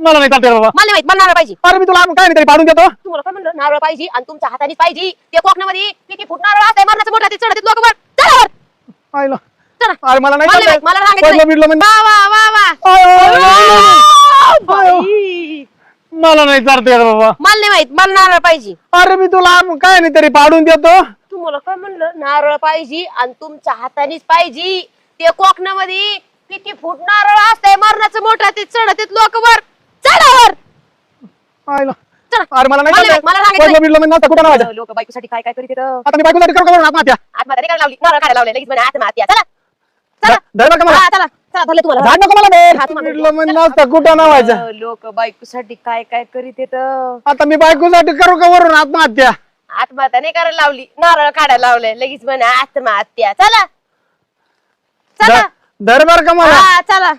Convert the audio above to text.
मला नाही चालते बाबा. मला नाही माहित, मला नारळ पाहिजे. अरे मी तुला काय नाही तरी पाडून देतो. तुम्हाला काय म्हणलं, नारळ पाहिजे आणि तुमच्या हातानेच पाहिजे. ते कोकणामध्ये किती फूट नारळ असते, मरणाचं मोठा ते चढत लोक वर. चला वर. आयला. चला. अरे मला नाही मला चालते. नाही, मला सांगायचं पडलं नाही. बिडलं म्हणजे. वा वा वा वा. बाई. मला नाही चालते बाबा. मला नाही माहित, मला नारळ पाहिजे. अरे मी तुला काय नाही तरी पाडून देतो. तुम्हाला काय म्हणलं, नारळ पाहिजे आणि तुमच्या हातानेच पाहिजे. ते कोकणामध्ये किती फूट नारळ असते, मरणाचं मोठा ते चढत लोक वर. चला वर. आयला. चला. अरे मला नाही मला चालते. मला सांगायचं पडलं बिडलं म्हणजे कुठं नावायचं. लोक बायकोसाठी काय काय करीत येतं. आता मी बायकोसाठी करू का आत्महत्या. आत्महत्या नाही करायला लावली, नारळ काढायला लावले लगेच म्हणे आत्महत्या. चला चला धर बरं का मला. हा, चला चला धरले तुम्हाला. झाड नको मला धर. हात मागे. बिडलं म्हणजे नसतं कुठं नावायचं. लोक बायकोसाठी काय काय करीत येतं. आता मी बायकोसाठी करू का वरून आत्महत्या. आत्महत्या नाही करायला लावली, नारळ काढायला लावले लगेच म्हणे आत्महत्या. चला चला धर बरं का मला. हा चला.